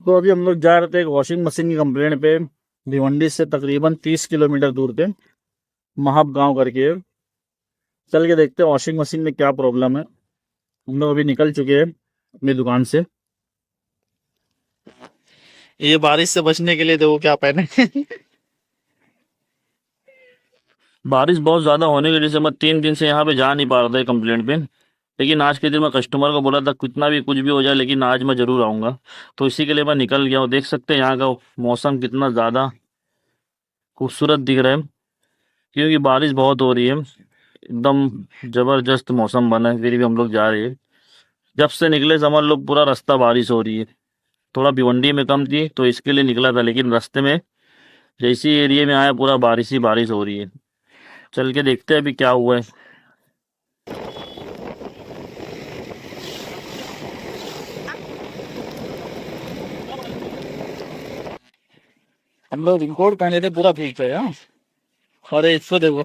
तो अभी हम लोग जा रहे थे एक वॉशिंग मशीन की कंप्लेंट पे, भिवंडी से तकरीबन 30 किलोमीटर दूर पे, महाब गांव करके है। चल के देखते हैं वॉशिंग मशीन में क्या प्रॉब्लम है। हम लोग अभी निकल चुके हैं अपनी दुकान से। ये बारिश से बचने के लिए देखो क्या पहने। बारिश बहुत ज्यादा होने की वजह से मैं 3 दिन से यहाँ पे जा नहीं पा रहा था कंप्लेंट पे। लेकिन आज के दिन मैं कस्टमर को बोला था कितना भी कुछ भी हो जाए लेकिन आज मैं जरूर आऊंगा। तो इसी के लिए मैं निकल गया हूँ। देख सकते हैं यहाँ का मौसम कितना ज्यादा खूबसूरत दिख रहा है, क्योंकि बारिश बहुत हो रही है। एकदम जबरदस्त मौसम बना है, फिर भी हम लोग जा रहे हैं। जब से निकले समझ लो पूरा रास्ता बारिश हो रही है। थोड़ा भिवंडी में कम थी तो इसके लिए निकला था, लेकिन रास्ते में जैसी एरिया में आया पूरा बारिश ही बारिश हो रही है। चल के देखते हैं अभी क्या हुआ है। हम लोग रिकॉर्ड पहने थे, पूरा भीग गए। हाँ, अरे इसको देखो,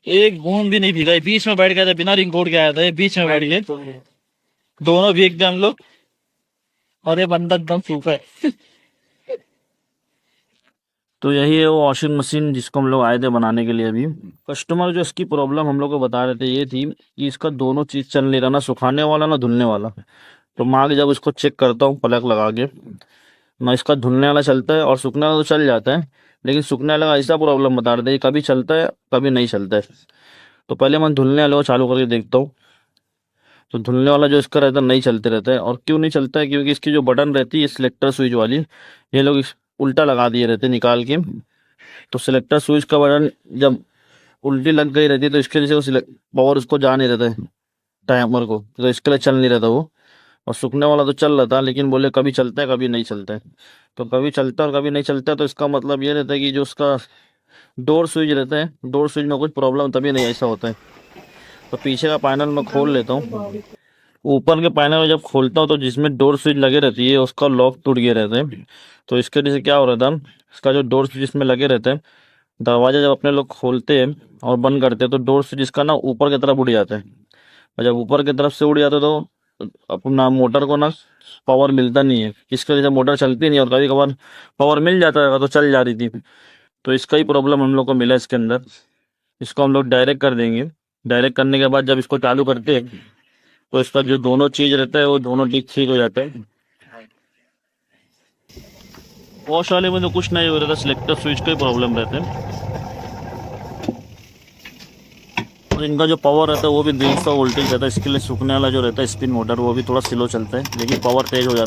एक बूंद भी नहीं भीगा। बीच में बैठ गया था, बिना रिकॉर्ड के आया था, ये बीच में बैठ गए, दोनों भीग गए हम लोग। और ये बंदा एकदम सूखा है। तो यही है वो वॉशिंग मशीन जिसको हम लोग आए थे बनाने के लिए। अभी कस्टमर जो इसकी प्रॉब्लम हम लोग को बता रहे थे ये थी कि इसका दोनों चीज चल नहीं रहा, ना सुखाने वाला ना धुलने वाला। तो मैं आगे जब इसको चेक करता हूँ प्लग लगा के, ना इसका धुलने वाला चलता है और सूखने वाला तो चल जाता है। लेकिन सूखने वाला का ऐसा प्रॉब्लम बता रहे थे कि कभी चलता है कभी नहीं चलता है। तो पहले मैं धुलने वाले को चालू करके देखता हूँ। तो धुलने वाला जो इसका रहता है नहीं चलते रहता है। और क्यों नहीं चलता है? क्योंकि इसकी जो बटन रहती है सिलेक्टर स्विच वाली, ये लोग उल्टा लगा दिए रहते हैं निकाल के। तो सिलेक्टर स्विच का बटन जब उल्टी लग गई रहती है तो इसके वजह से वो पावर उसको जा नहीं रहता है टाइमर को, तो इसके लिए चल नहीं रहता वो। और सूखने वाला तो चल रहा था, लेकिन बोले कभी चलता है कभी नहीं चलता है। तो कभी चलता है और कभी नहीं चलता है, तो इसका मतलब ये रहता है कि जो उसका डोर स्विच रहता है, डोर स्विच में कुछ प्रॉब्लम, तभी नहीं ऐसा होता है। तो पीछे का पैनल मैं खोल लेता हूँ। ऊपर के पैनल जब खोलता हूँ तो जिसमें डोर स्विच लगे रहती है उसका लॉक टूट गया रहता है। तो इसके वजह से क्या हो रहा था, इसका जो डोर स्विच इसमें लगे रहते हैं, दरवाजा जब अपने लोग खोलते हैं और बंद करते हैं तो डोर स्विच इसका ना ऊपर की तरफ उड़ जाता है। और जब ऊपर की तरफ से उड़ जाता है तो अपना मोटर को ना पावर मिलता नहीं है। इसके वजह से मोटर चलती नहीं, और कभी कभार पावर मिल जाता है तो चल जा रही थी। तो इसका ही प्रॉब्लम हम लोग को मिला इसके अंदर। इसको हम लोग डायरेक्ट कर देंगे। डायरेक्ट करने के बाद जब इसको चालू करते हैं तो इसका जो दोनों चीज रहता है वो दोनों ठीक हो जाता है। वॉश वाले में तो कुछ नहीं हो रहा था, सिलेक्टर स्विच का ही प्रॉब्लम रहता है। और इनका जो पावर रहता है वो भी 150 वोल्टेज रहता है। इसके लिए सूखने वाला जो रहता है स्पिन मोटर वो भी थोड़ा स्लो चलता है, लेकिन पावर तेज हो जाता है।